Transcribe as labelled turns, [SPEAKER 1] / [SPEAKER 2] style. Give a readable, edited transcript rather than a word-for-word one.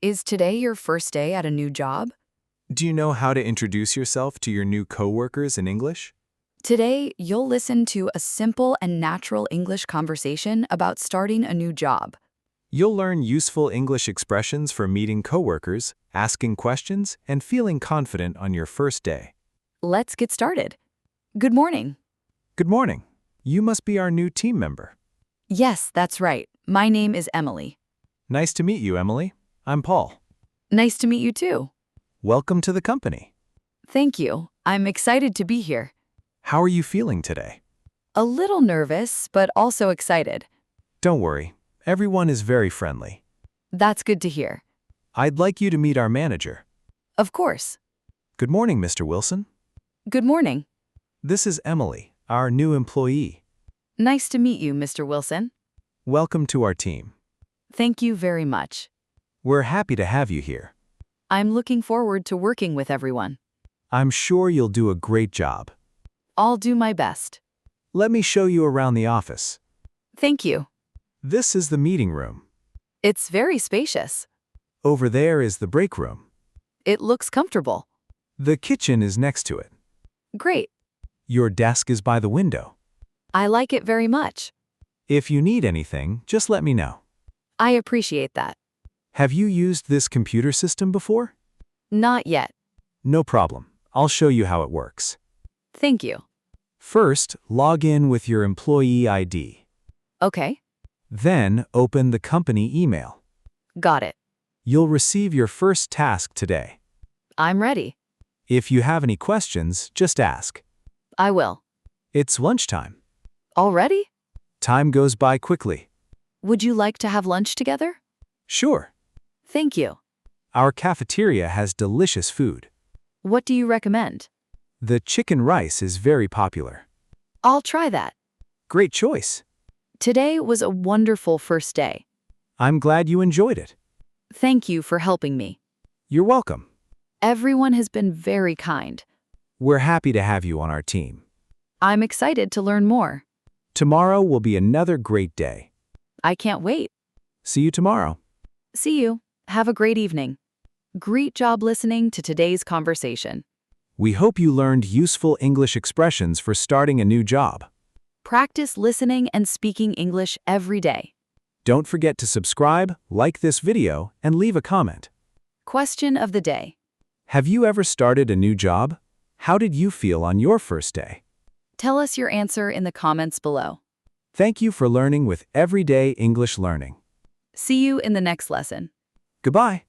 [SPEAKER 1] Is today your first day at a new job?
[SPEAKER 2] Do you know how to introduce yourself to your new coworkers in English?
[SPEAKER 1] Today, you'll listen to a simple and natural English conversation about starting a new job.
[SPEAKER 2] You'll learn useful English expressions for meeting coworkers, asking questions, and feeling confident on your first day.
[SPEAKER 1] Let's get started. Good morning.
[SPEAKER 2] Good morning. You must be our new team member.
[SPEAKER 1] Yes, that's right. My name is Emily.
[SPEAKER 2] Nice to meet you, Emily. I'm Paul.
[SPEAKER 1] Nice to meet you too.
[SPEAKER 2] Welcome to the company.
[SPEAKER 1] Thank you. I'm excited to be here.
[SPEAKER 2] How are you feeling today?
[SPEAKER 1] A little nervous, but also excited.
[SPEAKER 2] Don't worry. Everyone is very friendly.
[SPEAKER 1] That's good to hear.
[SPEAKER 2] I'd like you to meet our manager.
[SPEAKER 1] Of course.
[SPEAKER 2] Good morning, Mr. Wilson.
[SPEAKER 1] Good morning.
[SPEAKER 2] This is Emily, our new employee.
[SPEAKER 1] Nice to meet you, Mr. Wilson.
[SPEAKER 2] Welcome to our team.
[SPEAKER 1] Thank you very much.
[SPEAKER 2] We're happy to have you here.
[SPEAKER 1] I'm looking forward to working with everyone.
[SPEAKER 2] I'm sure you'll do a great job.
[SPEAKER 1] I'll do my best.
[SPEAKER 2] Let me show you around the office.
[SPEAKER 1] Thank you.
[SPEAKER 2] This is the meeting room.
[SPEAKER 1] It's very spacious.
[SPEAKER 2] Over there is the break room.
[SPEAKER 1] It looks comfortable.
[SPEAKER 2] The kitchen is next to it.
[SPEAKER 1] Great.
[SPEAKER 2] Your desk is by the window.
[SPEAKER 1] I like it very much.
[SPEAKER 2] If you need anything, just let me know.
[SPEAKER 1] I appreciate that.
[SPEAKER 2] Have you used this computer system before?
[SPEAKER 1] Not yet.
[SPEAKER 2] No problem. I'll show you how it works.
[SPEAKER 1] Thank you.
[SPEAKER 2] First, log in with your employee ID.
[SPEAKER 1] Okay.
[SPEAKER 2] Then, open the company email.
[SPEAKER 1] Got it.
[SPEAKER 2] You'll receive your first task today.
[SPEAKER 1] I'm ready.
[SPEAKER 2] If you have any questions, just ask.
[SPEAKER 1] I will.
[SPEAKER 2] It's lunchtime.
[SPEAKER 1] Already?
[SPEAKER 2] Time goes by quickly.
[SPEAKER 1] Would you like to have lunch together?
[SPEAKER 2] Sure.
[SPEAKER 1] Thank you.
[SPEAKER 2] Our cafeteria has delicious food.
[SPEAKER 1] What do you recommend?
[SPEAKER 2] The chicken rice is very popular.
[SPEAKER 1] I'll try that.
[SPEAKER 2] Great choice.
[SPEAKER 1] Today was a wonderful first day.
[SPEAKER 2] I'm glad you enjoyed it.
[SPEAKER 1] Thank you for helping me.
[SPEAKER 2] You're welcome.
[SPEAKER 1] Everyone has been very kind.
[SPEAKER 2] We're happy to have you on our team.
[SPEAKER 1] I'm excited to learn more.
[SPEAKER 2] Tomorrow will be another great day.
[SPEAKER 1] I can't wait.
[SPEAKER 2] See you tomorrow.
[SPEAKER 1] See you. Have a great evening. Great job listening to today's conversation.
[SPEAKER 2] We hope you learned useful English expressions for starting a new job.
[SPEAKER 1] Practice listening and speaking English every day.
[SPEAKER 2] Don't forget to subscribe, like this video, and leave a comment.
[SPEAKER 1] Question of the day.
[SPEAKER 2] Have you ever started a new job? How did you feel on your first day?
[SPEAKER 1] Tell us your answer in the comments below.
[SPEAKER 2] Thank you for learning with Everyday English Learning.
[SPEAKER 1] See you in the next lesson.
[SPEAKER 2] Goodbye.